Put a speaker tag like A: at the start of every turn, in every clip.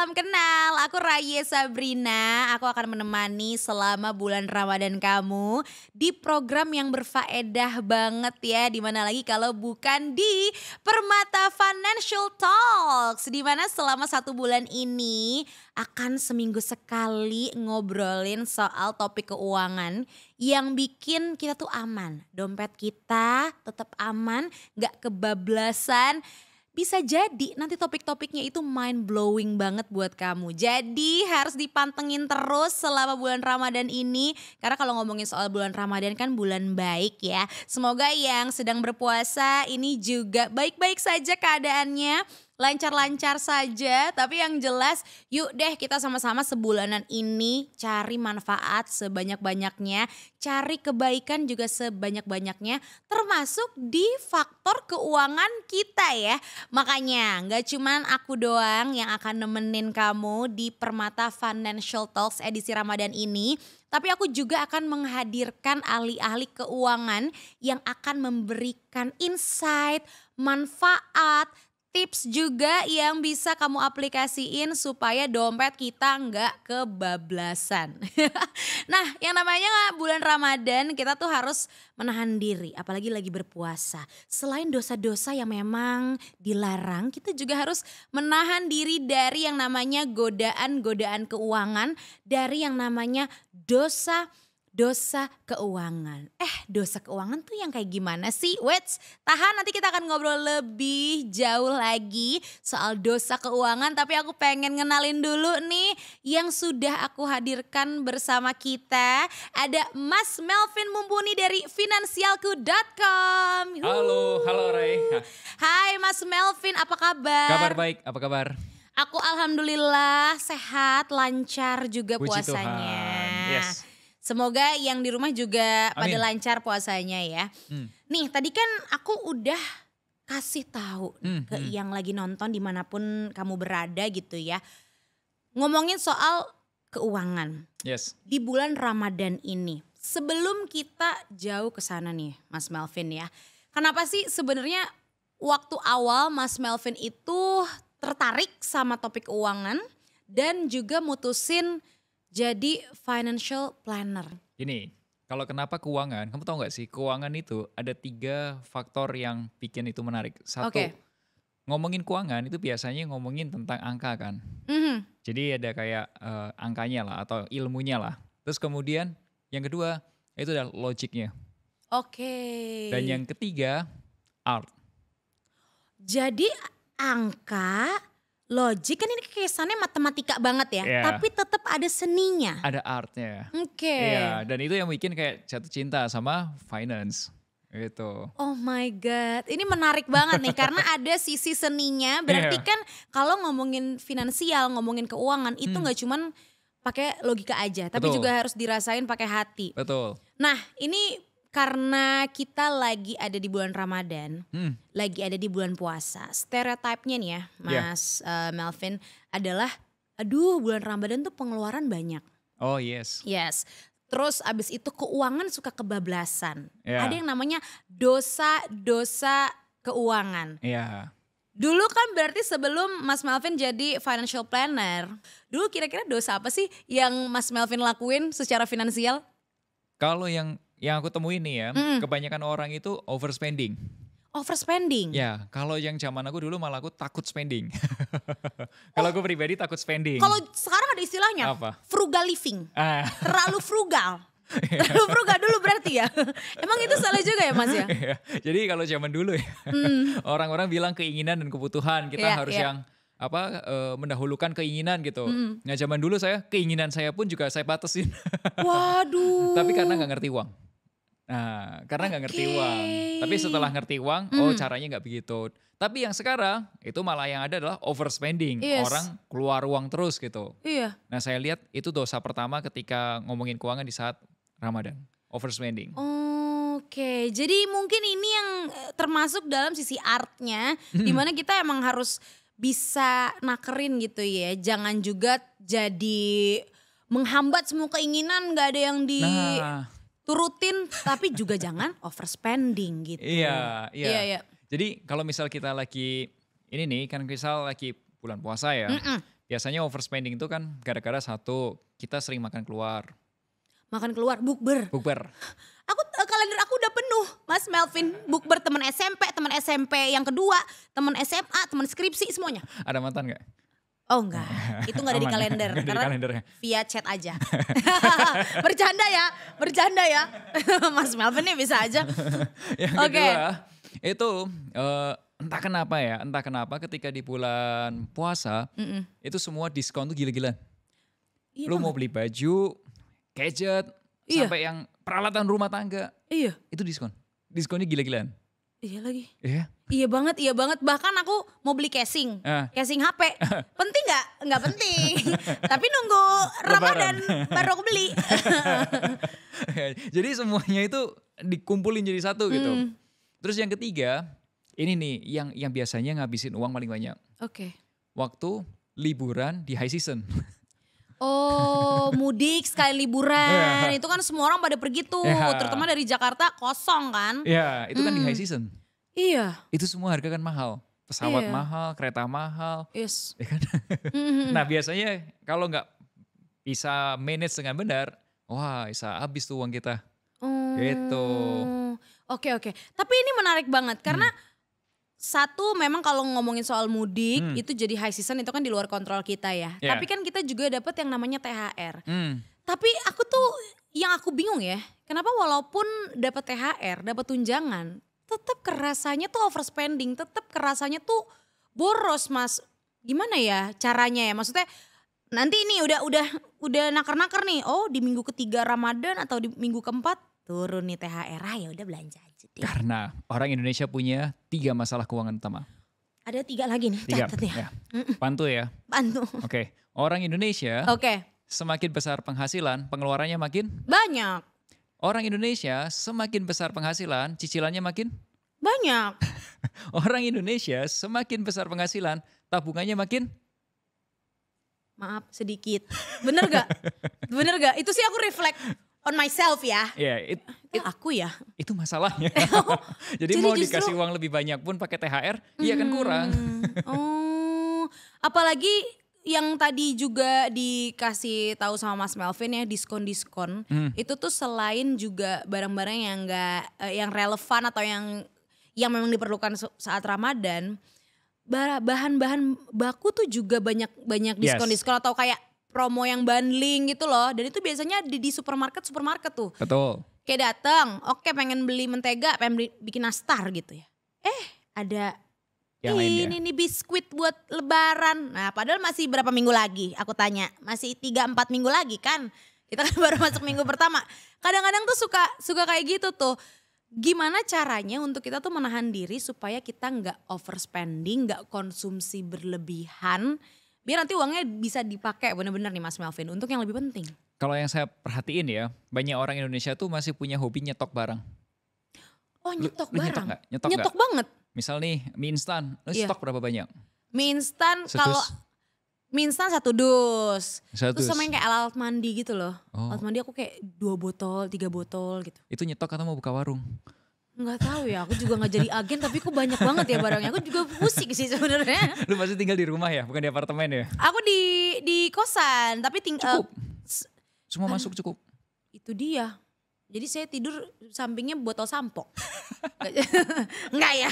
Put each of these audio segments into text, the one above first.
A: salam kenal. Aku Raya Sabrina. Aku akan menemani selama bulan Ramadan kamu di program yang berfaedah banget ya. Dimana lagi kalau bukan di Permata Financial Talks. Dimana selama 1 bulan ini akan seminggu sekali ngobrolin soal topik keuangan yang bikin kita tuh aman. Dompet kita tetap aman, gak kebablasan. Bisa jadi nanti topik-topiknya itu mind blowing banget buat kamu. Jadi harus dipantengin terus selama bulan Ramadan ini. Karena kalau ngomongin soal bulan Ramadan kan bulan baik ya. Semoga yang sedang berpuasa ini juga baik-baik saja keadaannya. Lancar-lancar saja, tapi yang jelas yuk deh kita sama-sama sebulanan ini cari manfaat sebanyak-banyaknya, cari kebaikan juga sebanyak-banyaknya, termasuk di faktor keuangan kita ya. Makanya gak cuman aku doang yang akan nemenin kamu di Permata Financial Talks edisi Ramadan ini, tapi aku juga akan menghadirkan ahli-ahli keuangan yang akan memberikan insight, manfaat, tips juga yang bisa kamu aplikasiin supaya dompet kita nggak kebablasan. Nah yang namanya bulan Ramadan kita tuh harus menahan diri apalagi lagi berpuasa. Selain dosa-dosa yang memang dilarang, kita juga harus menahan diri dari yang namanya godaan-godaan keuangan, dari yang namanya dosa keuangan. Dosa keuangan tuh yang kayak gimana sih? Wait, tahan nanti kita akan ngobrol lebih jauh lagi soal dosa keuangan. Tapi aku pengen ngenalin dulu nih yang sudah aku hadirkan bersama kita. Ada Mas Melvin Mumpuni dari Finansialku.com.
B: Halo Ray.
A: Hai Mas Melvin, apa kabar?
B: Kabar baik, apa kabar?
A: Aku alhamdulillah sehat, lancar juga
B: Puji
A: puasanya.
B: Tuhan. Yes.
A: Semoga yang di rumah juga pada
B: Amin.
A: lancar puasanya ya. Nih tadi kan aku udah kasih tahu ke yang lagi nonton dimanapun kamu berada gitu ya. Ngomongin soal keuangan.
B: Yes.
A: Di bulan Ramadan ini. Sebelum kita jauh ke sana nih Mas Melvin ya. Kenapa sih sebenarnya waktu awal Mas Melvin itu tertarik sama topik keuangan dan juga mutusin jadi financial planner?
B: Ini, kalau kenapa keuangan, kamu tahu gak sih keuangan itu ada 3 faktor yang bikin itu menarik. Satu, ngomongin keuangan itu biasanya ngomongin tentang angka kan. Jadi ada kayak angkanya lah atau ilmunya lah. Terus kemudian yang kedua itu adalah logiknya. Dan yang ketiga art.
A: Jadi angka, logik kan ini kesannya matematika banget ya, tapi tetap ada seninya.
B: Ada artnya. Iya, dan itu yang bikin kayak jatuh cinta sama finance. Gitu.
A: Oh my God, ini menarik banget nih karena ada sisi seninya. Berarti kan kalau ngomongin finansial, ngomongin keuangan itu nggak cuman pakai logika aja, tapi juga harus dirasain pakai hati.
B: Betul.
A: Nah ini karena kita lagi ada di bulan Ramadan, lagi ada di bulan puasa. Stereotipnya nih ya Mas Melvin adalah, aduh bulan Ramadan tuh pengeluaran banyak.
B: Oh yes.
A: Yes, terus abis itu keuangan suka kebablasan. Ada yang namanya dosa keuangan. Dulu kan berarti sebelum Mas Melvin jadi financial planner, dulu kira-kira dosa apa sih yang Mas Melvin lakuin secara finansial?
B: Kalau yang aku temuin nih ya, kebanyakan orang itu overspending.
A: Overspending?
B: Ya, kalau yang zaman aku dulu malah aku takut spending. Kalau aku pribadi takut spending.
A: Kalau sekarang ada istilahnya,
B: apa?
A: Frugal living. Terlalu frugal. Terlalu frugal dulu berarti ya. Emang itu salah juga ya Mas ya?
B: Jadi kalau zaman dulu ya, orang-orang bilang keinginan dan kebutuhan kita harus yang mendahulukan keinginan gitu. Nah zaman dulu keinginan saya pun juga saya batasin.
A: Waduh.
B: Tapi karena nggak ngerti uang. Nah karena nggak ngerti uang. Tapi setelah ngerti uang, caranya nggak begitu. Tapi yang sekarang itu malah yang ada adalah overspending. Orang keluar uang terus gitu. Nah saya lihat itu dosa pertama ketika ngomongin keuangan di saat Ramadan. Overspending.
A: Oke, jadi mungkin ini yang termasuk dalam sisi artnya. Dimana kita emang harus bisa nakerin gitu ya. Jangan juga jadi menghambat semua keinginan, gak ada yang diturutin. Tapi juga jangan overspending gitu.
B: Iya. Jadi kalau misal kita lagi, ini nih kan misal lagi bulan puasa ya. biasanya overspending itu kan gara-gara satu, kita sering makan keluar.
A: Makan keluar, bukber.
B: Bukber.
A: Kalender aku udah penuh, Mas Melvin. Bukber teman SMP yang kedua, teman SMA, teman skripsi, semuanya.
B: Ada mantan gak?
A: Oh enggak, itu enggak ada di
B: Aman.
A: kalender.
B: Nggak ada di
A: Karena
B: kalendernya.
A: via chat aja. Bercanda ya. Mas Melvin nih bisa aja.
B: Yang
A: Oke.
B: kedua, itu entah kenapa ketika di bulan puasa, itu semua diskon tuh gila-gilaan.
A: Iya
B: Lu mau
A: banget.
B: beli baju, gadget,
A: Iya.
B: sampai yang peralatan rumah tangga,
A: Iya,
B: itu diskon. Diskonnya gila-gilaan.
A: iya lagi.
B: Iya.
A: Iya banget. Bahkan aku mau beli casing.
B: Ah.
A: Casing HP. Penting nggak? Nggak penting. Tapi nunggu Ramadan baru aku beli.
B: Jadi semuanya itu dikumpulin jadi satu gitu. Terus yang ketiga, ini nih yang biasanya ngabisin uang paling banyak.
A: Oke.
B: Waktu liburan di high season.
A: Oh, mudik sekali liburan. Itu kan semua orang pada pergi tuh.
B: Iya.
A: Terutama dari Jakarta kosong kan.
B: Ya, itu kan di high season.
A: Iya.
B: Itu semua harga kan mahal. Pesawat
A: Iya.
B: mahal, kereta mahal.
A: Yes.
B: Ya kan? Nah biasanya kalau nggak bisa manage dengan benar, wah bisa habis tuh uang kita. Gitu.
A: Oke. Tapi ini menarik banget karena satu memang kalau ngomongin soal mudik itu jadi high season itu kan di luar kontrol kita ya.
B: Yeah.
A: Tapi kan kita juga dapat yang namanya THR.
B: Hmm.
A: Tapi aku tuh yang aku bingung ya, kenapa walaupun dapat THR, dapat tunjangan, tetap kerasanya tuh overspending, tetap kerasanya tuh boros, Mas. Gimana ya caranya ya? Maksudnya nanti ini udah nakar-nakar nih. Oh, di minggu ketiga Ramadan atau di minggu keempat turun nih THR. Ya udah belanja aja deh.
B: Karena orang Indonesia punya 3 masalah keuangan utama.
A: Ada 3 lagi nih,
B: 3.
A: catat ya.
B: Ya. Bantu ya.
A: Bantu.
B: Oke. Orang Indonesia
A: Oke,
B: semakin besar penghasilan, pengeluarannya makin.
A: banyak.
B: Orang Indonesia semakin besar penghasilan, cicilannya makin.
A: Banyak.
B: Orang Indonesia semakin besar penghasilan, tabungannya makin.
A: Maaf sedikit. Bener gak? Itu sih aku reflect on myself ya.
B: Ya,
A: Itu aku ya.
B: itu masalahnya. Jadi
A: Jadi
B: mau
A: justru-
B: dikasih uang lebih banyak pun pakai THR, iya kan kurang.
A: Oh, apalagi yang tadi juga dikasih tahu sama Mas Melvin ya diskon-diskon. Itu tuh selain juga barang-barang yang enggak yang relevan atau yang memang diperlukan saat Ramadan, bahan-bahan baku tuh juga banyak diskon-diskon atau kayak promo yang bundling gitu loh. Dan itu biasanya di supermarket tuh.
B: Betul.
A: Kayak datang, oke pengen beli mentega, pengen bikin nastar gitu ya. Ada
B: Yang lain ya.
A: ini nih biskuit buat lebaran. Nah padahal masih berapa minggu lagi aku tanya. Masih 3-4 minggu lagi kan. Kita kan baru masuk minggu pertama. Kadang-kadang tuh suka kayak gitu tuh. Gimana caranya untuk kita tuh menahan diri supaya kita nggak overspending, nggak konsumsi berlebihan. Biar nanti uangnya bisa dipakai bener-bener nih Mas Melvin untuk yang lebih penting.
B: Kalau yang saya perhatiin ya, banyak orang Indonesia tuh masih punya hobi nyetok barang.
A: Oh nyetok
B: Lu
A: barang.
B: nyetok nggak? Nyetok
A: Nyetok banget.
B: Misal nih mie instan, lu
A: Iya.
B: stok berapa banyak?
A: Mie instan kalau
B: Setus.
A: mie instan 1 dus.
B: Satu.
A: Terus sama yang kayak alat mandi gitu loh.
B: Oh.
A: Alat mandi aku kayak 2 botol, 3 botol gitu.
B: Itu nyetok atau mau buka warung?
A: Nggak tahu ya, aku juga nggak jadi agen tapi aku banyak banget ya barangnya. Aku juga pusing sih sebenarnya.
B: Lu pasti tinggal di rumah ya, bukan di apartemen ya?
A: Aku di kosan tapi
B: Cukup. Semua masuk cukup.
A: itu dia. Jadi saya tidur sampingnya botol sampo. Enggak ya,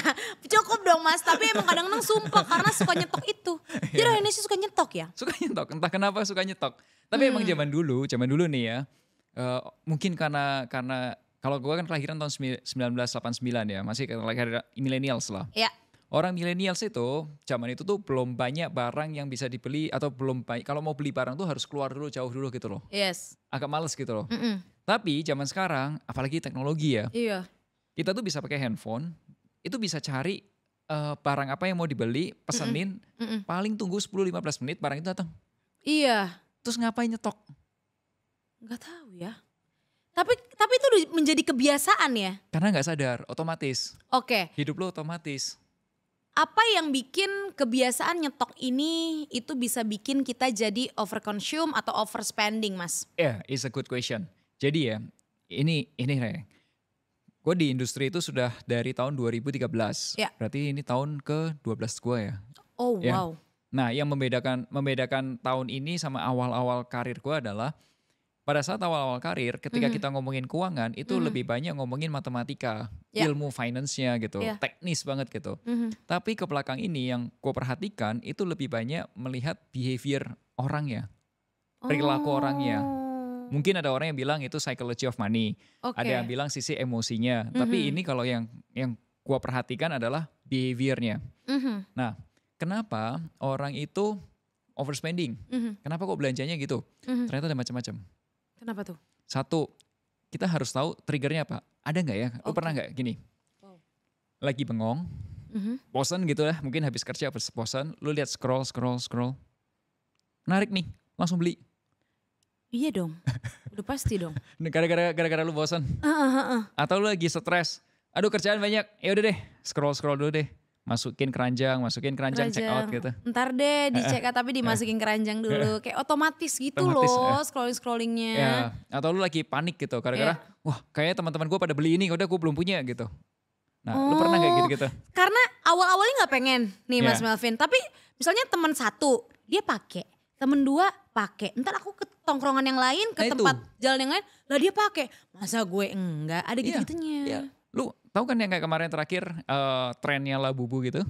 A: cukup dong Mas. Tapi emang kadang-kadang sumpah karena suka nyetok itu. Jadi orang Indonesia suka nyetok ya.
B: Suka nyetok, entah kenapa suka nyetok. Tapi emang zaman dulu nih ya, mungkin karena kalau gue kan kelahiran tahun 1989 ya, masih kelahiran millennials lah.
A: Ya.
B: Orang millennials itu zaman itu tuh belum banyak barang yang bisa dibeli atau belum banyak, kalau mau beli barang tuh harus keluar dulu jauh dulu gitu loh.
A: Yes.
B: Agak males gitu loh.
A: Mm-mm.
B: Tapi zaman sekarang apalagi teknologi ya,
A: Iya.
B: kita tuh bisa pakai handphone, itu bisa cari barang apa yang mau dibeli, pesenin, paling tunggu 10-15 menit barang itu datang.
A: Iya.
B: Terus ngapain nyetok?
A: Nggak tahu ya. Tapi itu udah menjadi kebiasaan ya.
B: Karena nggak sadar, otomatis.
A: Oke.
B: Hidup lo otomatis.
A: Apa yang bikin kebiasaan nyetok ini itu bisa bikin kita jadi overconsume atau overspending, Mas?
B: Yeah, it's a good question. Jadi ya, ini Re. Gue di industri itu sudah dari tahun 2013.
A: Ya.
B: Berarti ini tahun ke-12 gue ya.
A: Oh
B: Ya.
A: wow.
B: Nah, yang membedakan tahun ini sama awal-awal karir gue adalah pada saat awal-awal karir, ketika kita ngomongin keuangan, itu lebih banyak ngomongin matematika, ilmu finance-nya gitu, teknis banget gitu. Tapi ke belakang ini yang gue perhatikan itu lebih banyak melihat behavior orangnya, perilaku orangnya. Mungkin ada orang yang bilang itu psychology of money, ada yang bilang sisi emosinya. Tapi ini kalau yang gue perhatikan adalah behaviornya. Nah, kenapa orang itu overspending? Kenapa kok belanjanya gitu? Ternyata ada macam-macam.
A: Kenapa tuh?
B: Satu, kita harus tahu triggernya apa. Ada nggak ya? Lu pernah nggak gini? Lagi bengong, bosan gitu lah. Mungkin habis kerja bosan. Lu lihat scroll. Menarik nih, langsung beli.
A: Iya dong, udah pasti dong.
B: Gara-gara lu bosan. Atau lu lagi stres. Aduh kerjaan banyak, ya udah deh scroll dulu deh. Masukin keranjang, check out gitu.
A: Ntar deh di check out tapi dimasukin keranjang dulu. Kayak otomatis gitu loh scrollingnya.
B: Ya, atau lu lagi panik gitu gara-gara wah kayaknya teman-teman gue pada beli ini udah gue belum punya gitu. Nah lu pernah gak gitu-gitu?
A: Karena awal-awalnya gak pengen nih Mas Melvin. Tapi misalnya teman satu dia pakai, temen dua pakai. Ntar aku ke tongkrongan yang lain, ke tempat jalan yang lain, lah dia pakai. Masa gue enggak? Ada gitu-gitunya.
B: Iya. Lu tahu kan yang kayak kemarin terakhir trennya Labubu gitu?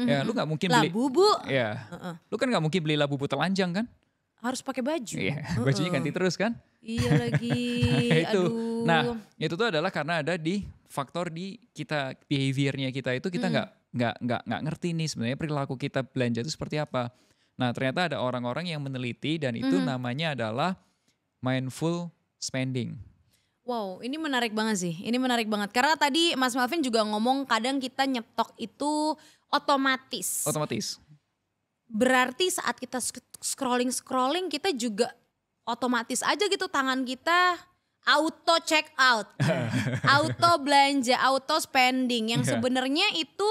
B: Ya lu nggak mungkin beli
A: Labubu.
B: Ya. Lu kan nggak mungkin beli Labubu telanjang kan?
A: Harus pakai baju.
B: Iya, bajunya ganti terus kan?
A: Iya lagi.
B: Itu.
A: Aduh.
B: Nah, itu tuh adalah karena ada di faktor di kita behaviornya kita itu kita nggak ngerti nih sebenarnya perilaku kita belanja itu seperti apa. Nah, ternyata ada orang-orang yang meneliti dan itu namanya adalah mindful spending.
A: Wow, ini menarik banget sih. Ini menarik banget. Karena tadi Mas Melvin juga ngomong kadang kita nyetok itu otomatis. Berarti saat kita scrolling kita juga otomatis aja gitu tangan kita auto check out. Auto belanja, auto spending. Yang sebenarnya itu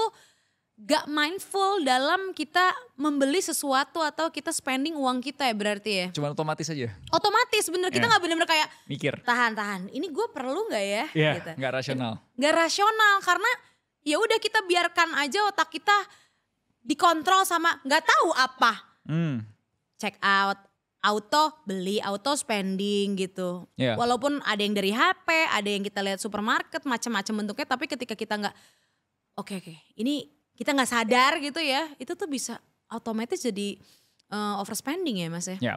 A: gak mindful dalam kita membeli sesuatu atau kita spending uang kita ya berarti ya.
B: Cuma otomatis aja.
A: Otomatis bener, kita gak bener-bener kayak
B: mikir.
A: Tahan, ini gue perlu gak ya?
B: Iya,
A: gitu.
B: gak rasional.
A: Gak rasional karena ya udah kita biarkan aja otak kita dikontrol sama gak tahu apa. Check out, auto beli, auto spending gitu. Walaupun ada yang dari HP, ada yang kita lihat supermarket, macam-macam bentuknya. Tapi ketika kita gak, oke, ini kita gak sadar gitu ya, itu tuh bisa otomatis jadi overspending ya Mas ya.
B: Ya,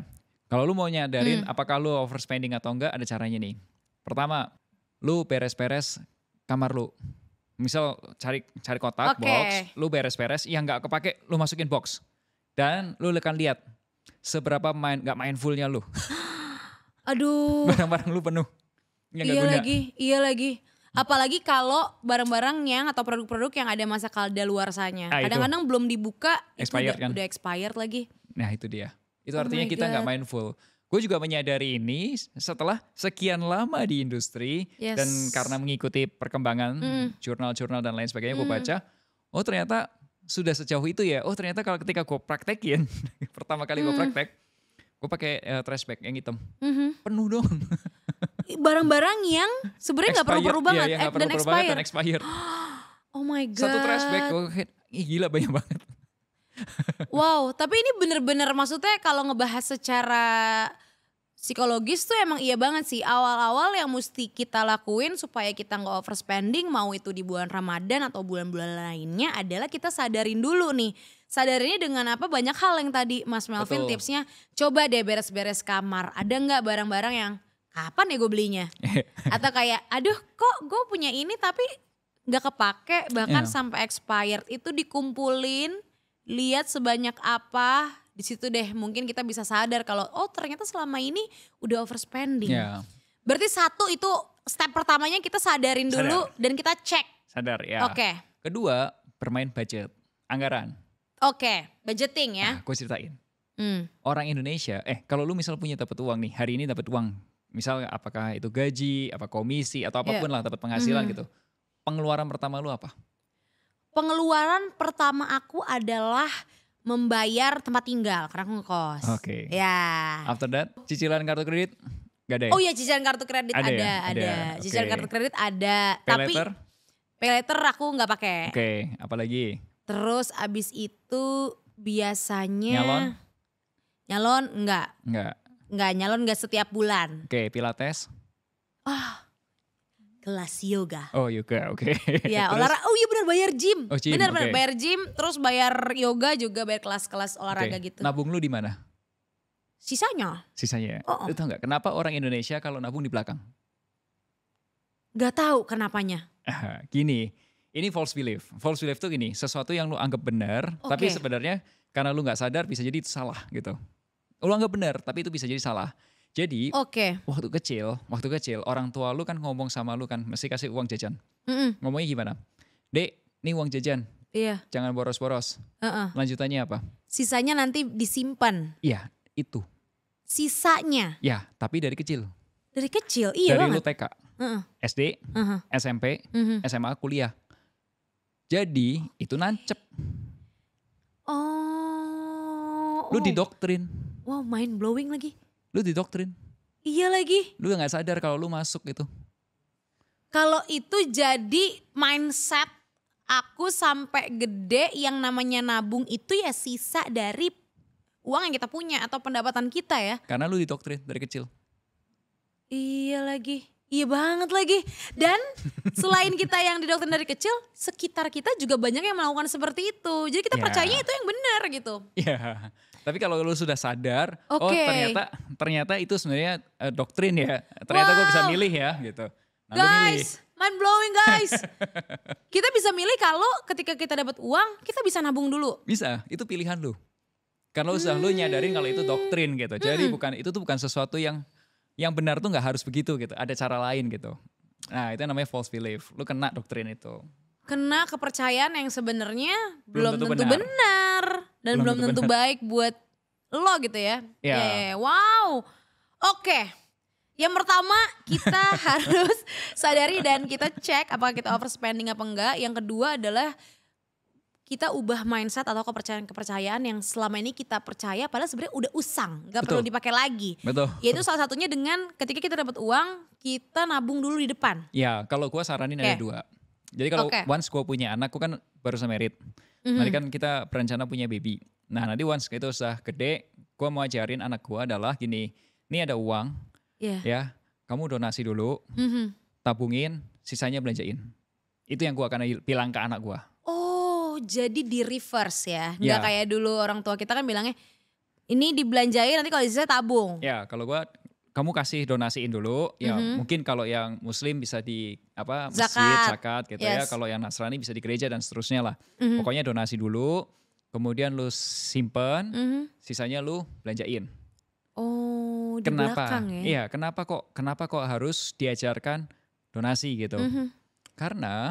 B: kalau lu mau nyadarin apakah lu overspending atau enggak ada caranya nih. Pertama, lu beres-beres kamar lu. Misal cari kotak, box, lu beres-beres, yang gak kepake lu masukin box. Dan lu akan lihat seberapa gak mindfulnya lu.
A: Aduh.
B: Barang-barang lu penuh.
A: Iya lagi. Apalagi kalau barang-barang yang atau produk-produk yang ada masa kadaluarsanya. Kadang-kadang belum dibuka
B: expired,
A: itu udah expired lagi.
B: Nah itu dia. Itu artinya kita gak mindful. Gue juga menyadari ini setelah sekian lama di industri. Dan karena mengikuti perkembangan jurnal-jurnal dan lain sebagainya gue baca. Oh ternyata sudah sejauh itu ya. Oh ternyata kalau ketika gue praktekin. Pertama kali gue praktek. Gue pakai trash bag yang hitam. Penuh dong.
A: Barang-barang yang sebenarnya nggak perlu banget
B: dan expired.
A: Oh my god.
B: Satu trash bag, gila banyak banget.
A: Wow, tapi ini bener-bener maksudnya kalau ngebahas secara psikologis tuh emang iya banget sih. Awal-awal yang mesti kita lakuin supaya kita nggak overspending, mau itu di bulan Ramadan atau bulan-bulan lainnya adalah kita sadarin dulu nih. Sadarinnya dengan apa? Banyak hal yang tadi Mas Melvin tipsnya. Coba deh beres-beres kamar. Ada nggak barang-barang yang kapan ya gue belinya? Atau kayak aduh kok gue punya ini tapi gak kepake bahkan sampai expired. Itu dikumpulin, lihat sebanyak apa, di situ deh mungkin kita bisa sadar kalau oh ternyata selama ini udah overspending. Berarti satu itu step pertamanya kita sadarin dulu dan kita cek.
B: Sadar ya.
A: Oke.
B: Kedua bermain budget, anggaran.
A: Oke, budgeting ya.
B: Nah, gue ceritain. Orang Indonesia, kalau lu misal punya dapat uang nih, hari ini dapat uang. Misal apakah itu gaji, apa komisi atau apapun lah dapat penghasilan gitu. Pengeluaran pertama lu apa?
A: Pengeluaran pertama aku adalah membayar tempat tinggal karena aku ngekos.
B: Oke.
A: Ya.
B: After that, cicilan kartu kredit gak ada ya?
A: Oh iya cicilan kartu kredit ada. Cicilan kartu kredit ada. Tapi pay later aku nggak pakai.
B: Oke, apalagi?
A: Terus abis itu Biasanya
B: Nyalon?
A: Nyalon enggak.
B: Enggak.
A: Nyalon enggak setiap bulan.
B: Oke, pilates?
A: Kelas yoga.
B: Oh yoga, oke.
A: Ya
B: Terus?
A: olahraga, oh iya benar bayar gym.
B: Oh, gym,
A: Benar
B: oke.
A: bayar gym, terus bayar yoga juga, bayar kelas-kelas olahraga
B: Oke.
A: gitu.
B: Nabung lu di mana?
A: Sisanya
B: Sisanya.
A: Oh.
B: Lu tau nggak kenapa orang Indonesia kalau nabung di belakang?
A: gak tahu kenapanya.
B: Gini, ini false belief. False belief tuh gini, sesuatu yang lu anggap benar, tapi
A: Oke.
B: sebenarnya karena lu nggak sadar bisa jadi itu salah gitu. Lu anggap benar, tapi itu bisa jadi salah. Jadi
A: Oke.
B: waktu kecil orang tua lu kan ngomong sama lu kan, mesti kasih uang jajan. Ngomongnya gimana? Dek, ini uang jajan,
A: Iya.
B: jangan boros-boros. Lanjutannya apa?
A: Sisanya nanti disimpan.
B: Iya, itu.
A: Sisanya
B: Ya, tapi dari kecil.
A: dari kecil, iya
B: Dari lu
A: banget.
B: TK, SD, SMP, SMA, kuliah. Jadi itu nancep. Lu didoktrin.
A: Wow, mind blowing lagi.
B: Lu didoktrin.
A: Iya lagi.
B: Lu gak sadar kalau lu masuk itu.
A: Kalau itu jadi mindset aku sampai gede, yang namanya nabung itu ya sisa dari uang yang kita punya atau pendapatan kita ya.
B: Karena lu didoktrin dari kecil.
A: Iya lagi. Iya banget lagi. Dan selain kita yang didoktrin dari kecil, sekitar kita juga banyak yang melakukan seperti itu. Jadi kita
B: Ya.
A: percayanya itu yang benar gitu.
B: Iya. Tapi kalau lu sudah sadar, oh
A: Oke.
B: ternyata itu sebenarnya doktrin ya. Ternyata gue bisa
A: Wow.
B: milih ya gitu. Nah, lu milih.
A: Guys, mind blowing guys. Kita bisa milih kalau ketika kita dapat uang, kita bisa nabung dulu.
B: Bisa, itu pilihan lu. Karena lu sudah lu nyadarin kalau itu doktrin gitu. Jadi itu tuh bukan sesuatu yang benar tuh nggak harus begitu gitu. Ada cara lain gitu. Nah, itu namanya false belief. Lu kena doktrin itu.
A: Kena kepercayaan yang sebenarnya
B: Belum
A: belum
B: tentu
A: tentu benar. Dan belum tentu baik buat lo gitu ya.
B: Ya.
A: Wow. Oke. Yang pertama kita harus sadari dan kita cek apakah kita overspending apa enggak. Yang kedua adalah kita ubah mindset atau kepercayaan-kepercayaan yang selama ini kita percaya padahal sebenarnya udah usang, gak perlu
B: Betul.
A: dipakai lagi.
B: Betul.
A: Yaitu salah satunya dengan ketika kita dapat uang, kita nabung dulu di depan.
B: Ya, kalau gua saranin ada
A: Oke.
B: 2. Jadi kalau
A: Oke.
B: once gua punya anak, gua kan baru married. Nanti kan kita berencana punya baby. Nah, nanti once itu sudah gede, gua mau ajarin anak gua adalah gini. Ini ada uang,
A: Iya.
B: ya. Kamu donasi dulu, tabungin, sisanya belanjain. Itu yang gua akan bilang ke anak gua.
A: Oh, jadi di reverse ya. Nggak
B: Ya.
A: kayak dulu orang tua kita kan bilangnya, ini dibelanjain nanti kalau sisa tabung.
B: Ya, kalau gua kamu kasih donasiin dulu, ya mungkin kalau yang muslim bisa di masjid, zakat gitu ya.
A: Yes.
B: Kalau yang Nasrani bisa di gereja dan seterusnya lah. Pokoknya donasi dulu, kemudian lu simpen, sisanya lu belanjain.
A: Oh, di
B: Kenapa?
A: belakang ya.
B: Iya, kenapa kok harus diajarkan donasi gitu? Karena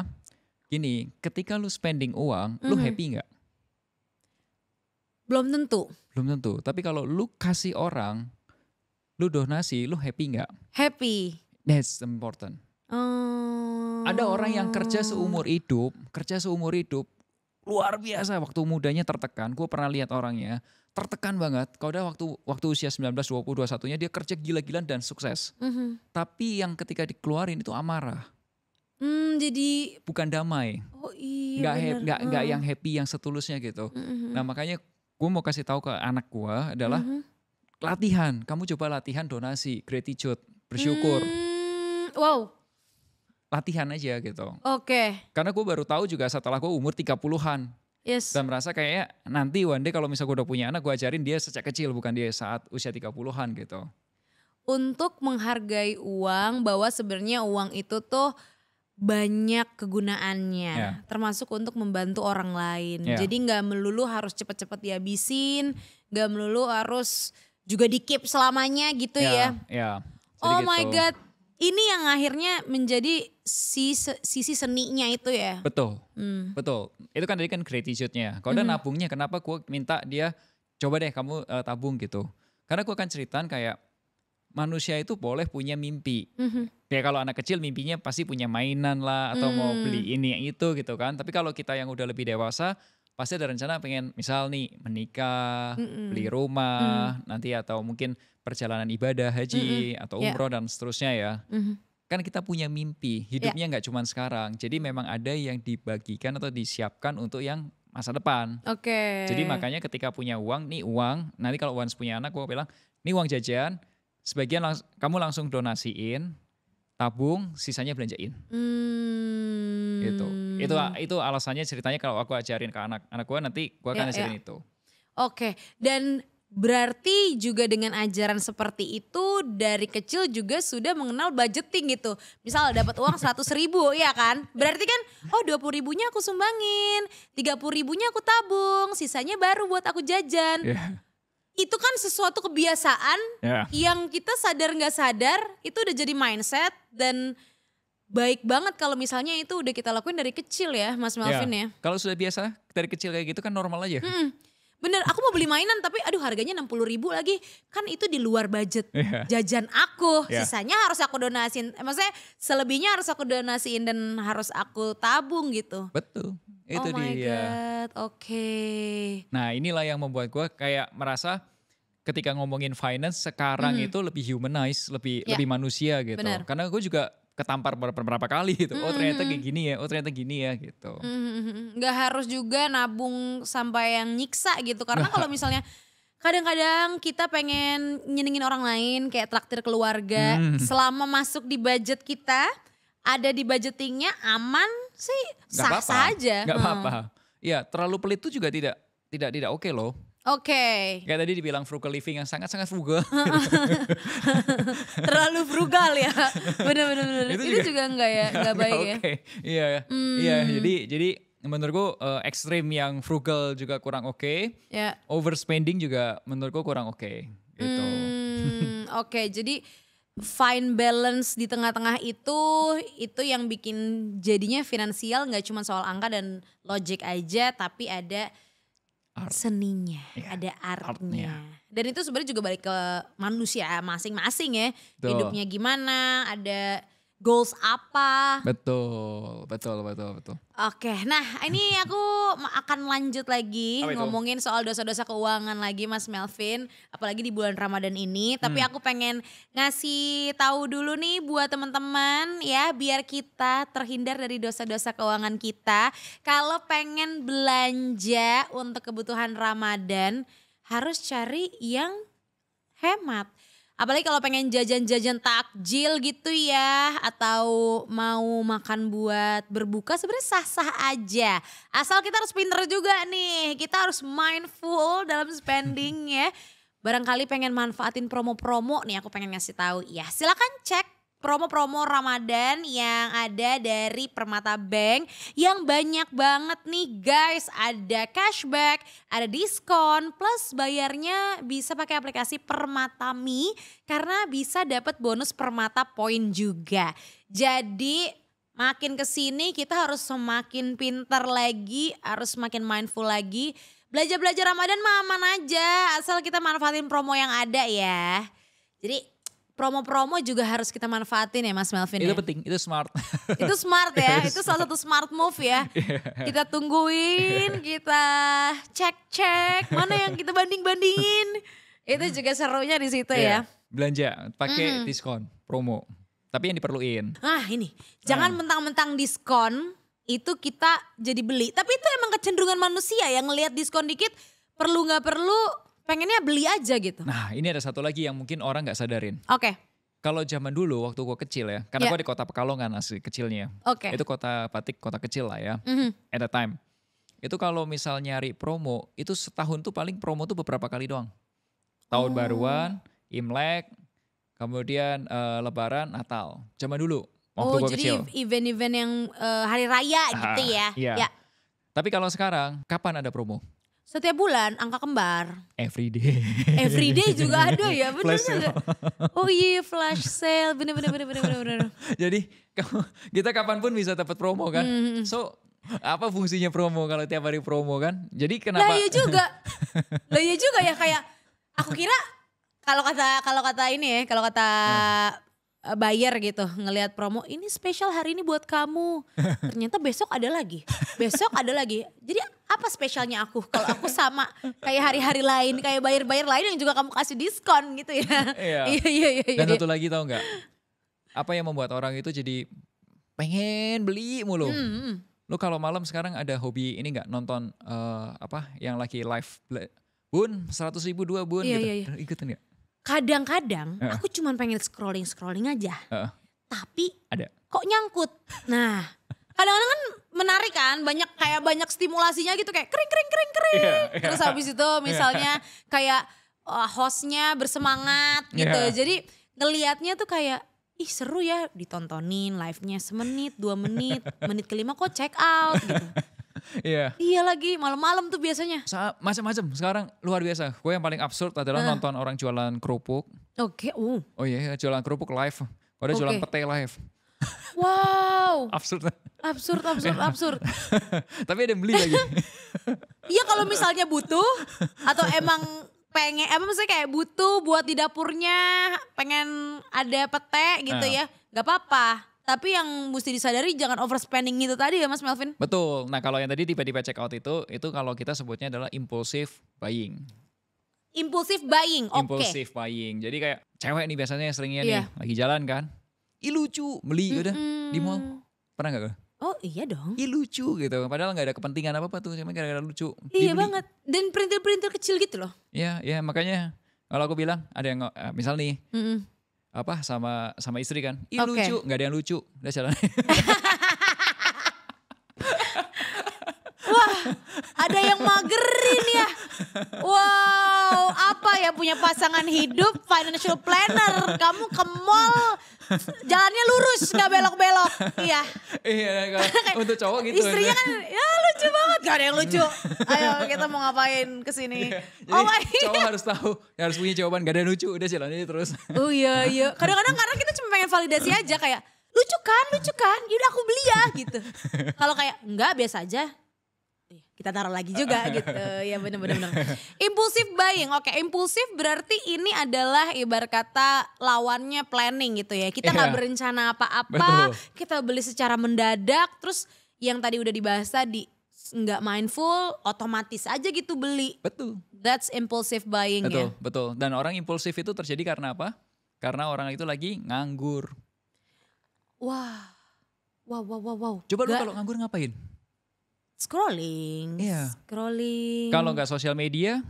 B: gini, ketika lu spending uang, lu happy nggak?
A: Belum tentu.
B: Belum tentu. Tapi kalau lu kasih orang, lu donasi, lu happy nggak?
A: Happy.
B: That's important.
A: Oh.
B: Ada orang yang kerja seumur hidup, luar biasa waktu mudanya tertekan. Gue pernah lihat orangnya, tertekan banget. Kalau udah waktu usia 19, 20, 21-nya dia kerja gila-gilaan dan sukses. Tapi yang ketika dikeluarin itu amarah.
A: Jadi
B: Bukan damai.
A: oh iya
B: Nggak yang happy, yang setulusnya gitu. Nah makanya gue mau kasih tahu ke anak gue adalah latihan. Kamu coba latihan donasi, gratitude, bersyukur.
A: Wow.
B: Latihan aja gitu.
A: Oke.
B: Karena gue baru tahu juga setelah gue umur 30-an.
A: Yes.
B: Dan merasa kayaknya nanti one day kalau misalnya gue udah punya anak, gue ajarin dia sejak kecil, bukan dia saat usia 30-an gitu.
A: Untuk menghargai uang, bahwa sebenarnya uang itu tuh banyak kegunaannya,
B: Ya.
A: termasuk untuk membantu orang lain.
B: Ya.
A: Jadi nggak melulu harus cepet-cepet dihabisin, nggak melulu harus juga di-keep selamanya gitu ya.
B: Ya. Jadi
A: Oh
B: gitu.
A: my God, ini yang akhirnya menjadi sisi seninya itu ya.
B: Betul, betul. Itu kan tadi kan gratitude-nya. Kalau udah nabungnya, kenapa gue minta dia coba deh kamu tabung gitu. Karena gue akan ceritain kayak manusia itu boleh punya mimpi. Kayak kalau anak kecil mimpinya pasti punya mainan lah atau mau beli ini yang itu gitu kan. Tapi kalau kita yang udah lebih dewasa pasti ada rencana pengen misal nih menikah, beli rumah, nanti atau mungkin perjalanan ibadah, haji atau umroh dan seterusnya ya. Kan kita punya mimpi, hidupnya nggak cuma sekarang. Jadi memang ada yang dibagikan atau disiapkan untuk yang masa depan.
A: Oke.
B: Jadi makanya ketika punya uang, nih uang, nanti kalau once punya anak gue bilang, nih uang jajan, sebagian kamu langsung donasiin, tabung, sisanya belanjain. Gitu. Itu alasannya ceritanya kalau aku ajarin ke anak gue nanti gue akan ajarin itu.
A: Oke, dan berarti juga dengan ajaran seperti itu dari kecil juga sudah mengenal budgeting gitu. Misal dapat uang 100.000 ya kan. Berarti kan 20.000-nya aku sumbangin, 30.000-nya aku tabung, sisanya baru buat aku jajan.
B: Yeah.
A: Itu kan sesuatu kebiasaan yang kita sadar gak sadar itu udah jadi mindset dan baik banget kalau misalnya itu udah kita lakuin dari kecil ya Mas Melvin ya.
B: Kalau sudah biasa dari kecil kayak gitu kan normal aja.
A: Bener, aku mau beli mainan tapi aduh harganya 60.000 lagi. Kan itu di luar budget jajan aku. Sisanya harus aku donasiin. Maksudnya selebihnya harus aku donasiin dan harus aku tabung gitu.
B: Betul, itu dia.
A: Oh my God, oke.
B: Nah inilah yang membuat gue kayak merasa ketika ngomongin finance sekarang itu lebih humanize, lebih manusia gitu.
A: Bener.
B: Karena gue juga ketampar beberapa kali gitu. Oh ternyata kayak gini ya, oh ternyata gini ya gitu.
A: Gak harus juga nabung sampai yang nyiksa gitu. Karena kalau misalnya kadang-kadang kita pengen nyenengin orang lain kayak traktir keluarga. Selama masuk di budget kita, ada di budgetingnya aman sih sah-sah aja.
B: Gak apa-apa. Iya terlalu pelit itu juga tidak oke loh.
A: Oke.
B: Kayak tadi dibilang frugal living yang sangat-sangat frugal.
A: Terlalu frugal ya. Bener-bener. Itu juga enggak ya, enggak baik ya.
B: Iya, jadi menurutku ekstrim yang frugal juga kurang oke. Overspending juga menurutku kurang oke. Gitu.
A: Oke, jadi fine balance di tengah-tengah itu yang bikin jadinya finansial nggak cuma soal angka dan logic aja, tapi ada seninya, ada artnya. Dan itu sebenarnya juga balik ke manusia masing-masing ya. Hidupnya gimana, ada goals apa.
B: Betul.
A: Oke, nah ini aku akan lanjut lagi ngomongin soal dosa-dosa keuangan lagi Mas Melvin. Apalagi di bulan Ramadan ini. Tapi aku pengen ngasih tahu dulu nih buat teman-teman ya. Biar kita terhindar dari dosa-dosa keuangan kita. Kalau pengen belanja untuk kebutuhan Ramadan harus cari yang hemat. Apalagi kalau pengen jajan-jajan takjil gitu ya, atau mau makan buat berbuka sebenarnya sah-sah aja. Asal kita harus pinter juga nih, kita harus mindful dalam spending ya. Barangkali pengen manfaatin promo-promo nih, aku pengen ngasih tahu ya. Silakan cek promo-promo Ramadan yang ada dari Permata Bank yang banyak banget nih guys. Ada cashback, ada diskon, plus bayarnya bisa pakai aplikasi Permata.me karena bisa dapat bonus Permata Point juga. Jadi makin kesini kita harus semakin pintar lagi, harus semakin mindful lagi. Belanja-belanja Ramadan mah aman aja asal kita manfaatin promo yang ada ya. Jadi promo-promo juga harus kita manfaatin ya Mas Melvin.
B: Itu
A: ya?
B: penting, itu smart.
A: Itu smart ya, itu salah satu smart move ya. Kita tungguin, kita cek-cek, mana yang kita banding-bandingin. Itu juga serunya di situ ya.
B: Belanja, pakai diskon, promo. Tapi yang diperluin.
A: Nah ini, jangan mentang-mentang diskon itu kita jadi beli. Tapi itu emang kecenderungan manusia yang ngelihat diskon dikit, perlu gak perlu pengennya beli aja gitu.
B: Nah ini ada satu lagi yang mungkin orang gak sadarin.
A: Oke.
B: Kalau zaman dulu waktu gue kecil ya, karena gue di kota Pekalongan asli kecilnya. Itu kota batik, kota kecil lah ya, at the time. Itu kalau misal nyari promo, itu setahun tuh paling promo tuh beberapa kali doang. Tahun baruan, Imlek, kemudian Lebaran, Natal. Zaman dulu waktu gue kecil.
A: Oh jadi event-event yang hari raya gitu ya.
B: Iya. Tapi kalau sekarang, kapan ada promo?
A: Setiap bulan angka kembar.
B: Everyday.
A: Everyday juga ada ya, bener gak? Oh iya flash sale, bener.
B: Jadi kita kapanpun bisa dapat promo kan. So apa fungsinya promo kalau tiap hari promo kan? Jadi kenapa?
A: Lah iya juga ya kayak aku kira kalau kata ini ya, kalau kata buyer gitu ngelihat promo ini spesial hari ini buat kamu. Ternyata besok ada lagi. Jadi apa spesialnya aku kalau aku sama kayak hari-hari lain, kayak buyer-buyer lain yang juga kamu kasih diskon gitu ya. Iya.
B: Dan satu lagi tahu nggak? Apa yang membuat orang itu jadi pengen beli mulu? Lu kalau malam sekarang ada hobi ini nggak nonton yang lagi live, Bun 100.000 2 Bun
A: Iya,
B: gitu,
A: iya, iya.
B: ikutin nggak?
A: Kadang-kadang aku cuman pengen scrolling aja. Tapi
B: Ada.
A: kok nyangkut. Nah, kadang-kadang kan menarik kan, banyak stimulasinya gitu kayak kering.
B: Iya.
A: Terus habis itu misalnya kayak hostnya bersemangat gitu. Jadi ngelihatnya tuh kayak ih seru ya, ditontonin live-nya semenit, 2 menit, menit kelima kok check out gitu.
B: Iya.
A: Iya lagi malam-malam tuh biasanya.
B: Macam-macam sekarang luar biasa. Gue yang paling absurd adalah nonton orang jualan kerupuk.
A: Oke.
B: Oh iya, jualan kerupuk live. Ada jualan pete live.
A: Wow.
B: Absurd.
A: Absurd.
B: Tapi ada yang beli lagi.
A: Iya kalau misalnya butuh atau emang pengen maksudnya kayak butuh buat di dapurnya pengen ada pete gitu ya, gak apa-apa. Tapi yang mesti disadari jangan overspending itu tadi ya Mas Melvin.
B: Betul. Nah kalau yang tadi tiba-tiba check out itu kalau kita sebutnya adalah impulsive buying.
A: Impulsive buying, oke.
B: Impulsive buying. Jadi kayak cewek nih biasanya seringnya nih lagi jalan kan. Ih lucu, beli udah di mall. Pernah gak?
A: Oh iya dong.
B: Ih lucu gitu. Padahal gak ada kepentingan apa-apa tuh. Cuma gara-gara lucu.
A: Iya
B: dibeli.
A: banget. Dan perintil-perintil kecil gitu loh.
B: Iya makanya kalau aku bilang ada yang misal nih sama istri kan. Ih lucu, gak ada yang lucu. Udah jalan.
A: Wah ada yang magerin ya. Wow apa ya punya pasangan hidup financial planner. Kamu ke mall jalannya lurus gak belok-belok. Iya.
B: Iya untuk cowok gitu.
A: Istrinya kan ya lucu banget. Gak ada yang lucu. Ayo kita mau ngapain kesini.
B: Jadi cowok harus tahu. Harus punya jawaban gak ada yang lucu. Udah jalan aja terus.
A: Oh iya. Kadang-kadang karena kita cuma pengen validasi aja kayak lucu kan. Yaudah aku beli ya gitu. Kalau kayak enggak biasa aja. Kita taruh lagi juga gitu. Ya benar-benar. Impulsive buying. Oke, impulsif berarti ini adalah ibarat kata lawannya planning gitu ya. Kita gak berencana apa-apa. Kita beli secara mendadak. Terus yang tadi udah dibahas tadi gak mindful, otomatis aja gitu beli.
B: Betul.
A: That's impulsive buying ya.
B: Betul. Dan orang impulsif itu terjadi karena apa? Karena orang itu lagi nganggur.
A: Wow.
B: Coba lu kalau nganggur ngapain?
A: Scrolling.
B: Iya.
A: Scrolling.
B: Kalau nggak sosial media,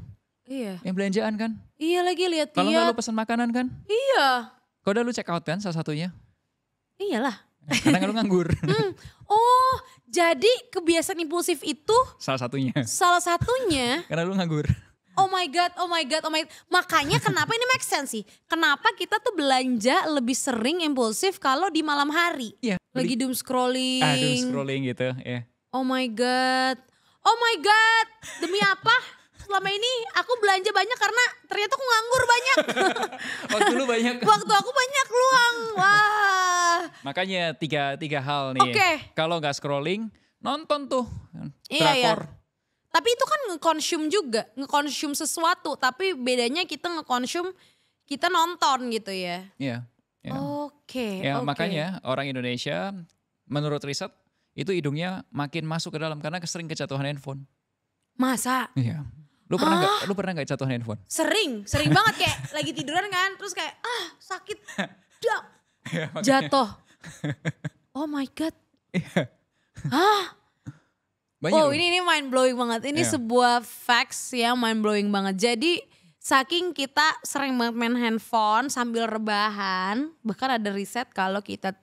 B: yang belanjaan kan?
A: Iya lagi lihat-lihat.
B: Kalau nggak lu pesan makanan kan?
A: Iya.
B: Kau udah lu check out kan salah satunya?
A: Iyalah.
B: Karena lu nganggur.
A: Oh, jadi kebiasaan impulsif itu
B: Salah satunya.
A: Karena
B: lu nganggur.
A: Oh my god. Makanya kenapa ini make sense sih? Kenapa kita tuh belanja lebih sering impulsif kalau di malam hari?
B: Iya.
A: Lagi doom scrolling.
B: Doom scrolling gitu, ya.
A: Oh my god. Demi apa? Selama ini aku belanja banyak karena ternyata aku nganggur banyak.
B: Waktu lu banyak.
A: Waktu aku banyak luang. Wah.
B: Makanya tiga hal nih.
A: Oke.
B: Kalau nggak scrolling, nonton tuh.
A: Iya.
B: Drakor.
A: Tapi itu kan nge-consume juga. Nge-consume sesuatu. Tapi bedanya kita nge-consume, kita nonton gitu ya.
B: Iya.
A: Oke.
B: Makanya orang Indonesia menurut riset itu hidungnya makin masuk ke dalam karena sering kejatuhan handphone.
A: Masa?
B: Iya. Lu pernah nggak jatuh handphone?
A: Sering banget kayak lagi tiduran kan, terus kayak sakit, dak, jatuh. Oh my god. Ini mind blowing banget. Ini sebuah facts yang mind blowing banget. Jadi saking kita sering banget main handphone sambil rebahan, bahkan ada riset kalau kita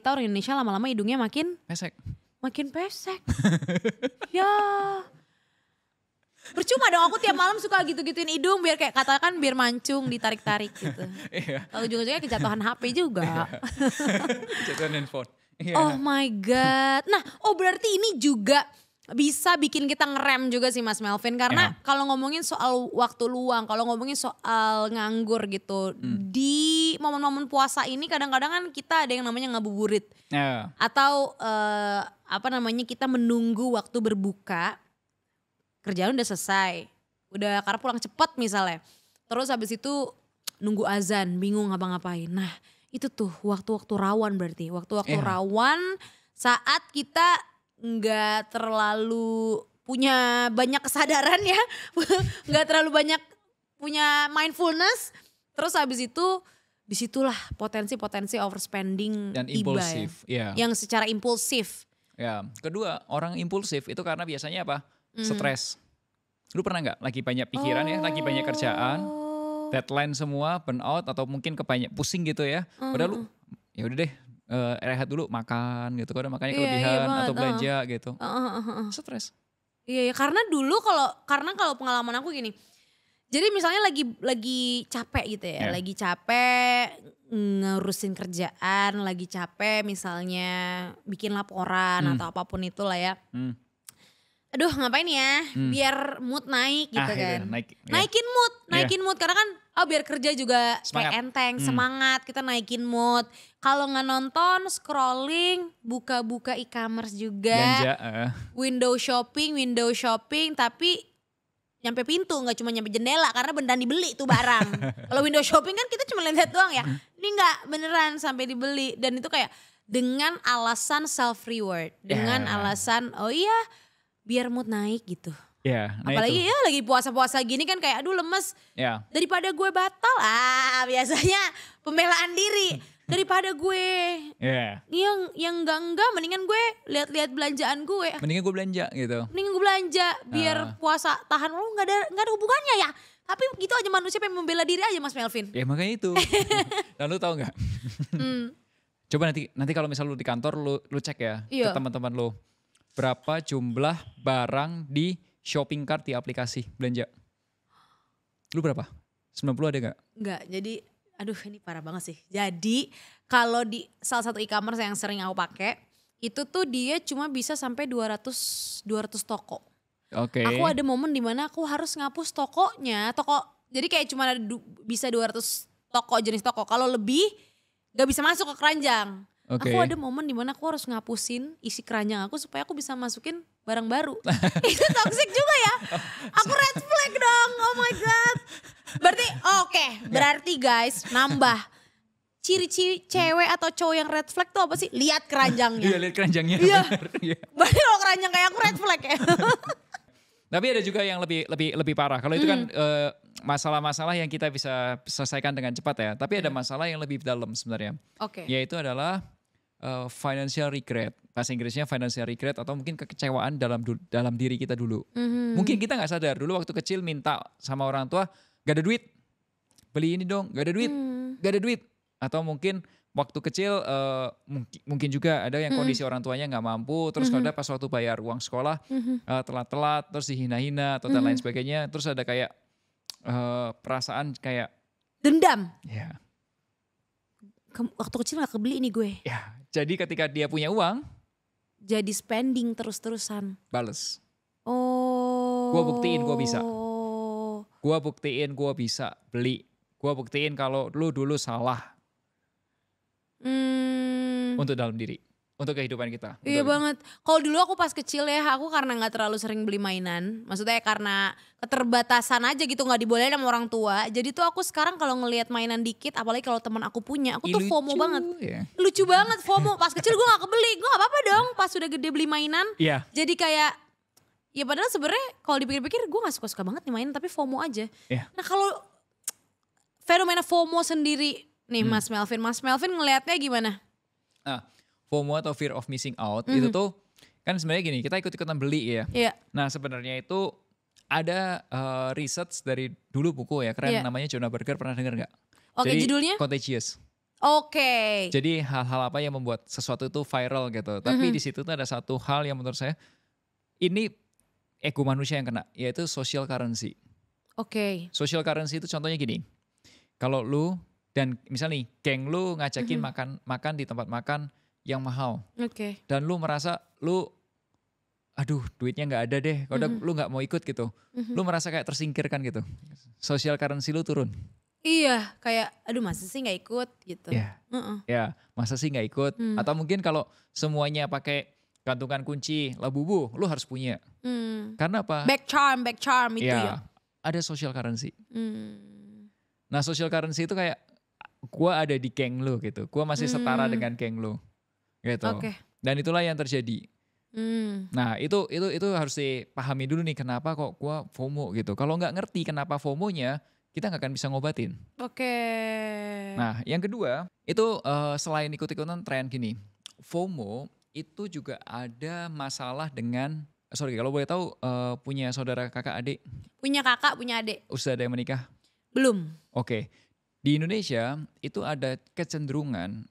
A: orang Indonesia lama-lama hidungnya makin pesek. Ya. Percuma dong aku tiap malam suka gitu-gituin hidung biar kayak katakan biar mancung ditarik-tarik gitu. Kalau ujung-ujungnya kejatuhan HP juga.
B: Kejatuhan handphone.
A: Oh my god. Nah, berarti ini juga bisa bikin kita ngerem juga sih Mas Melvin. Karena kalau ngomongin soal waktu luang, kalau ngomongin soal nganggur gitu. Di momen-momen puasa ini kadang-kadang kan kita ada yang namanya ngabuburit. Atau kita menunggu waktu berbuka. Kerjaan udah selesai. Udah karena pulang cepet misalnya. Terus habis itu nunggu azan, bingung ngapa-ngapain. Nah itu tuh waktu-waktu rawan berarti. Waktu-waktu rawan saat kita nggak terlalu punya banyak kesadaran ya, nggak terlalu banyak punya mindfulness, terus habis itu disitulah potensi overspending
B: dan impulsif,
A: yang secara impulsif.
B: Ya, kedua orang impulsif itu karena biasanya apa? Stres. Lu pernah nggak lagi banyak pikiran ya, lagi banyak kerjaan, deadline semua, burnout atau mungkin kebanyak pusing gitu ya. Padahal lu ya udah deh rehat dulu makan gitu, kadang makannya
A: Iya
B: kelebihan
A: banget,
B: atau belanja gitu. Stres.
A: Iya, karena dulu kalau pengalaman aku gini. Jadi misalnya lagi capek gitu ya, lagi capek ngurusin kerjaan, lagi capek misalnya bikin laporan atau apapun itulah ya. Aduh ngapain ya, biar mood naik gitu kan. Naikin mood karena kan biar kerja juga
B: Semangat.
A: kayak enteng, semangat, kita naikin mood. Kalau nggak nonton, scrolling, buka-buka e-commerce juga.
B: Belanja.
A: Window shopping, tapi nyampe pintu nggak cuma nyampe jendela karena beneran dibeli tuh barang. Kalau window shopping kan kita cuma lihat doang ya. Ini nggak beneran sampai dibeli dan itu kayak dengan alasan self reward, dengan alasan oh iya biar mood naik gitu.
B: Ya, nah
A: Apalagi
B: itu.
A: ya lagi puasa-puasa gini kan kayak aduh lemes.
B: Ya.
A: Daripada gue batal biasanya pembelaan diri. Daripada gue yang enggak mendingan gue lihat-lihat belanjaan gue.
B: Mendingan gue belanja gitu.
A: Mendingan gue belanja biar puasa tahan. Oh nggak ada hubungannya ya. Tapi gitu aja manusia pengen membela diri aja Mas Melvin.
B: Ya makanya itu. Dan lu tahu nggak? Coba nanti kalau misal lu di kantor lu cek ya ke teman-teman lu. Berapa jumlah barang di shopping cart di aplikasi belanja? Lu berapa? 90 ada gak?
A: Enggak, jadi aduh ini parah banget sih. Jadi kalau di salah satu e-commerce yang sering aku pakai, itu tuh dia cuma bisa sampai 200 toko.
B: Oke.
A: Aku ada momen dimana aku harus ngapus tokonya, jadi kayak cuma ada bisa 200 toko, jenis toko. Kalau lebih gak bisa masuk ke keranjang.
B: Okay.
A: Aku ada momen dimana aku harus ngapusin isi keranjang aku supaya aku bisa masukin barang baru. Itu toxic juga ya. Aku red flag dong, oh my god. Berarti guys nambah. Ciri-ciri cewek atau cowok yang red flag tuh apa sih? Lihat keranjangnya.
B: Iya lihat keranjangnya.
A: Iya. Berarti kalau keranjang kayak aku red flag ya.
B: Tapi ada juga yang lebih parah. Kalau itu kan masalah-masalah yang kita bisa selesaikan dengan cepat ya. Tapi ada masalah yang lebih dalam sebenarnya.
A: Oke.
B: Yaitu adalah financial regret. Bahasa Inggrisnya financial regret atau mungkin kekecewaan dalam diri kita dulu. Mungkin kita nggak sadar dulu waktu kecil minta sama orang tua gak ada duit. Beli ini dong, gak ada duit. Gak ada duit. Atau mungkin waktu kecil mungkin juga ada yang kondisi orang tuanya nggak mampu, terus kada pas waktu bayar uang sekolah telat-telat, terus dihina-hina atau dan lain sebagainya, terus ada kayak perasaan kayak
A: dendam.
B: Ya.
A: Waktu kecil gak kebeli nih gue.
B: Ya, jadi ketika dia punya uang,
A: jadi spending terus-terusan.
B: Bales.
A: Oh.
B: Gua buktiin gua bisa. Gua buktiin gua bisa beli. Gua buktiin kalau lu dulu salah. Untuk dalam diri, untuk kehidupan kita.
A: Iya banget. Kalau dulu aku pas kecil ya, aku karena nggak terlalu sering beli mainan. Maksudnya karena keterbatasan aja gitu, nggak dibolehin sama orang tua. Jadi tuh aku sekarang kalau ngelihat mainan dikit, apalagi kalau teman aku punya, aku tuh FOMO banget.
B: Ya.
A: Lucu banget FOMO. Pas kecil gue nggak kebeli, gue nggak apa-apa dong. Pas sudah gede beli mainan, jadi kayak ya padahal sebenarnya kalau dipikir-pikir gue nggak suka-suka banget nih mainan, tapi FOMO aja. Nah kalau fenomena FOMO sendiri nih Mas Melvin ngelihatnya gimana?
B: Nah, FOMO atau fear of missing out itu tuh kan sebenarnya gini, kita ikut-ikutan beli ya. Nah sebenarnya itu ada research dari dulu buku ya, keren namanya Jonah Berger, pernah dengar nggak?
A: Oke, judulnya?
B: Contagious.
A: Oke.
B: Jadi hal-hal apa yang membuat sesuatu itu viral gitu. Tapi di situ tuh ada satu hal yang menurut saya ini ego manusia yang kena, yaitu social currency.
A: Oke.
B: Social currency itu contohnya gini, kalau lu dan misalnya nih, geng lu ngajakin makan di tempat makan yang mahal.
A: Oke.
B: Dan lu merasa aduh duitnya nggak ada deh, kalau lu nggak mau ikut gitu. Lu merasa kayak tersingkirkan gitu. Social currency lu turun.
A: Iya, kayak aduh masa sih nggak ikut gitu.
B: Ya, masa sih nggak ikut. Atau mungkin kalau semuanya pakai gantungan kunci, labubu, lu harus punya. Karena apa?
A: Back charm itu ya.
B: Ada social currency. Nah social currency itu kayak gue ada di geng lu gitu, gue masih setara dengan geng lu gitu. Dan itulah yang terjadi. Nah itu harus dipahami dulu nih, kenapa kok gue FOMO gitu. Kalau nggak ngerti kenapa FOMO-nya, kita nggak akan bisa ngobatin. Nah yang kedua itu selain ikut-ikutan tren gini, FOMO itu juga ada masalah dengan, sorry kalau boleh tahu punya saudara kakak adik?
A: Punya kakak, punya adik.
B: Sudah ada yang menikah?
A: Belum.
B: Oke. Di Indonesia itu ada kecenderungan,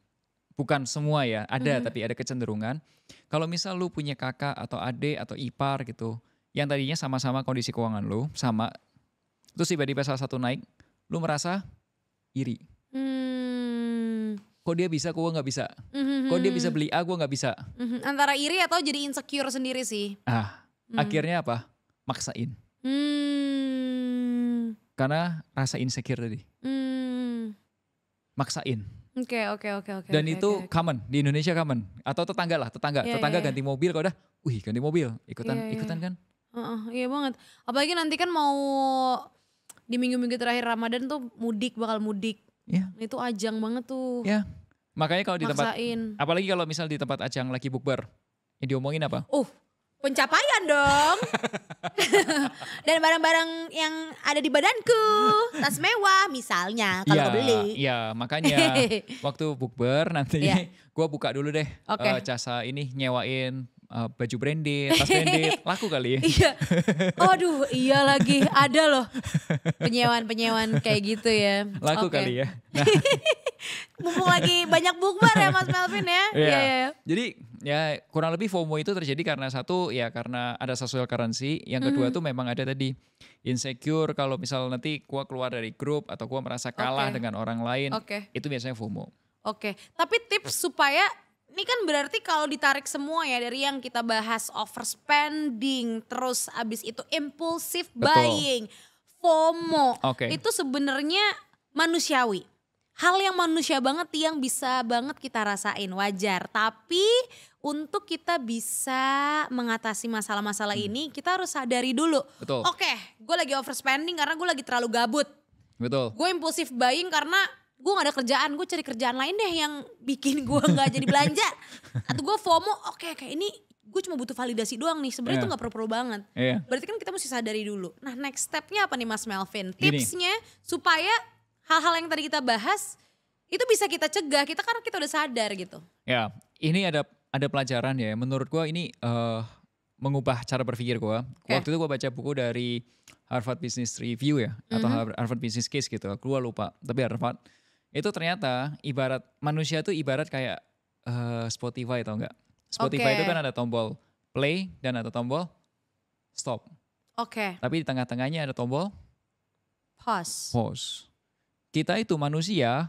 B: bukan semua ya, ada tapi ada kecenderungan. Kalau misal lu punya kakak atau adik atau ipar gitu, yang tadinya sama-sama kondisi keuangan lu, sama, terus tiba-tiba salah satu naik, lu merasa iri. Kok dia bisa, kok gue gak bisa? Kok dia bisa beli A, gue gak bisa?
A: Antara iri atau jadi insecure sendiri sih.
B: Akhirnya apa? Maksain. Karena rasa insecure tadi. Maksain.
A: Oke.
B: Dan itu common, di Indonesia common. Atau tetangga lah, tetangga ganti mobil, kalau udah, ganti mobil, ikutan kan?
A: Iya banget. Apalagi nanti kan mau di minggu-minggu terakhir Ramadan tuh bakal mudik.
B: Iya.
A: Itu ajang banget tuh.
B: Iya. Makanya kalau di tempat,
A: Maksain.
B: apalagi kalau misal di tempat ajang lagi bukber, yang diomongin apa?
A: Pencapaian dong. Dan barang-barang yang ada di badanku, tas mewah misalnya kalau beli.
B: Iya, makanya waktu bukber nanti gue buka dulu deh jasa ini nyewain baju branded, tas branded, laku kali ya.
A: Iya. Aduh, iya lagi ada loh penyewaan kayak gitu ya.
B: Laku kali ya. Nah.
A: Mumpung lagi banyak bukber ya Mas Melvin ya. Iya.
B: Jadi ya kurang lebih FOMO itu terjadi karena satu ya karena ada social currency, yang kedua tuh memang ada tadi insecure kalau misal nanti gua keluar dari grup atau gua merasa kalah dengan orang lain, itu biasanya FOMO.
A: Tapi tips supaya ini kan berarti kalau ditarik semua ya dari yang kita bahas overspending, terus abis itu impulsive buying, FOMO, itu sebenarnya manusiawi. Hal yang manusia banget yang bisa banget kita rasain, wajar. Tapi untuk kita bisa mengatasi masalah-masalah ini kita harus sadari dulu.
B: Betul.
A: Gue lagi overspending karena gue lagi terlalu gabut.
B: Betul.
A: Gue impulsive buying karena gue gak ada kerjaan, gue cari kerjaan lain deh yang bikin gue gak jadi belanja. Atau gue FOMO, kayak ini gue cuma butuh validasi doang nih, sebenarnya itu gak perlu banget. Berarti kan kita mesti sadari dulu. Nah next stepnya apa nih Mas Melvin? Tipsnya supaya hal-hal yang tadi kita bahas itu bisa kita cegah, kita udah sadar gitu. Ya,
B: ini ada pelajaran ya, menurut gue ini mengubah cara berpikir gue. Waktu itu gue baca buku dari Harvard Business Review ya, atau Harvard Business Case gitu, gue lupa, tapi Harvard. Itu ternyata manusia tuh ibarat kayak Spotify, tau gak? Spotify itu kan ada tombol play dan ada tombol stop. Tapi di tengah-tengahnya ada tombol pause. Kita itu manusia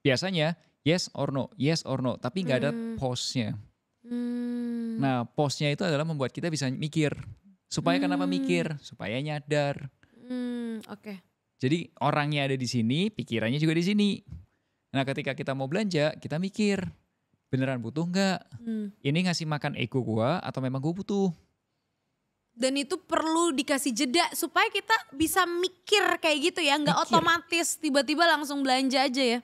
B: biasanya yes or no, tapi gak ada pause-nya. Nah pause-nya itu adalah membuat kita bisa mikir. Supaya kenapa mikir? Supaya nyadar. Jadi orangnya ada di sini, pikirannya juga di sini. Nah ketika kita mau belanja, kita mikir, beneran butuh nggak? Ini ngasih makan ego gua atau memang gua butuh?
A: Dan itu perlu dikasih jeda supaya kita bisa mikir kayak gitu ya, nggak otomatis tiba-tiba langsung belanja aja ya.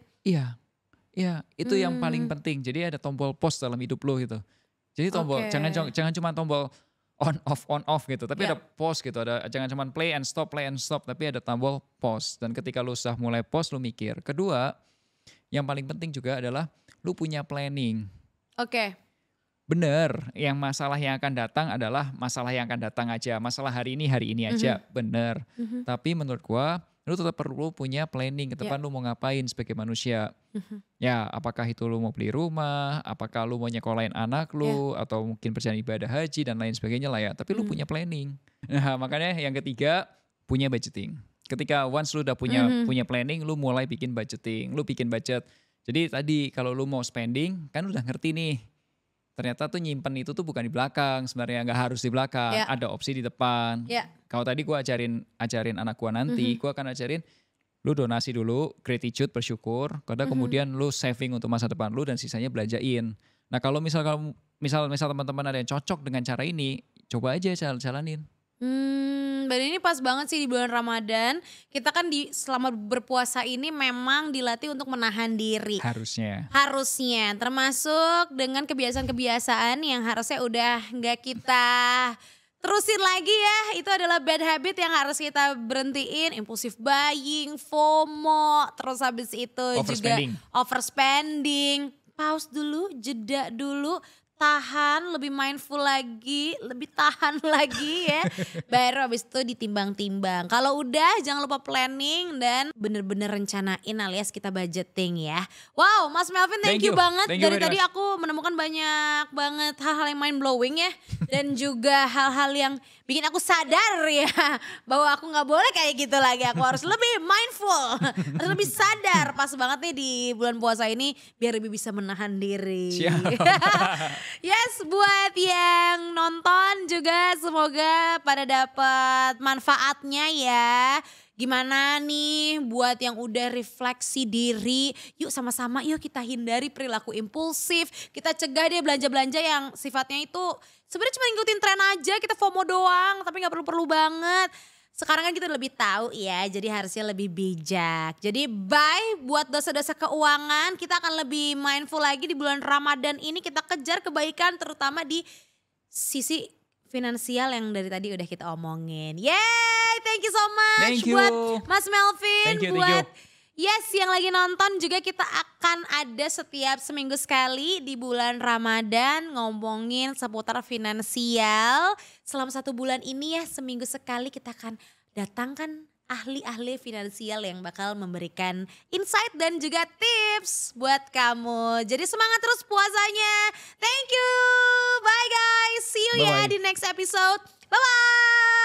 B: Iya, itu yang paling penting. Jadi ada tombol pause dalam hidup lo gitu. Jadi tombol jangan cuma tombol on off gitu, tapi ada pause gitu, jangan cuma play and stop, tapi ada tombol pause. Dan ketika lu sudah mulai pause, lu mikir. Kedua, yang paling penting juga adalah lu punya planning. Bener, yang masalah yang akan datang adalah masalah yang akan datang aja, masalah hari ini aja, bener. Tapi menurut gua, lu tetap perlu punya planning ke depan lu mau ngapain sebagai manusia. Ya, apakah itu lu mau beli rumah, apakah lu mau nyekolahin anak lu, atau mungkin perjalanan ibadah haji dan lain sebagainya lah ya. Tapi lu punya planning. Nah makanya yang ketiga, punya budgeting. Ketika once lu udah punya planning, lu mulai bikin budgeting, lu bikin budget. Jadi tadi kalau lu mau spending, kan udah ngerti nih. Ternyata tuh nyimpen itu tuh bukan di belakang, sebenarnya nggak harus di belakang, ada opsi di depan. Kalau tadi gue ajarin anak gue nanti, gue akan ajarin lu donasi dulu, gratitude, bersyukur, kemudian lu saving untuk masa depan lu dan sisanya belanjain. Nah kalau misal teman-teman ada yang cocok dengan cara ini, coba aja jalanin.
A: Dan ini pas banget sih di bulan Ramadan. Kita kan selama berpuasa ini memang dilatih untuk menahan diri.
B: Harusnya.
A: Termasuk dengan kebiasaan-kebiasaan yang harusnya udah gak kita terusin lagi ya. Itu adalah bad habit yang harus kita berhentiin. Impulsive buying, FOMO, terus habis itu juga overspending. Pause dulu, jeda dulu. tahan, lebih mindful lagi, lebih tahan lagi ya. Baru habis itu ditimbang-timbang. Kalau udah jangan lupa planning dan bener-bener rencanain alias kita budgeting ya. Wow, Mas Melvin thank you banget. Dari tadi aku menemukan banyak banget hal-hal yang mind blowing ya. Dan juga hal-hal yang bikin aku sadar ya bahwa aku gak boleh kayak gitu lagi. Aku harus lebih mindful, harus lebih sadar. Pas banget nih di bulan puasa ini biar lebih bisa menahan diri.
B: Siap.
A: Yes, buat yang nonton juga semoga pada dapat manfaatnya ya. Gimana nih buat yang udah refleksi diri, yuk sama-sama yuk kita hindari perilaku impulsif, kita cegah dia belanja-belanja yang sifatnya itu sebenarnya cuma ngikutin tren aja, kita FOMO doang tapi gak perlu-perlu banget. Sekarang kan kita lebih tahu ya, jadi harusnya lebih bijak. Jadi bye buat dosa-dosa keuangan, kita akan lebih mindful lagi di bulan Ramadan ini. Kita kejar kebaikan terutama di sisi finansial yang dari tadi udah kita omongin. Yay, thank you so much
B: Thank you.
A: buat Mas Melvin.
B: Thank you.
A: Yes, yang lagi nonton juga kita akan ada setiap seminggu sekali di bulan Ramadan ngomongin seputar finansial. Selama 1 bulan ini ya seminggu sekali kita akan datangkan ahli-ahli finansial yang bakal memberikan insight dan juga tips buat kamu. Jadi semangat terus puasanya. Thank you. Bye guys. See you ya di next episode. Bye-bye.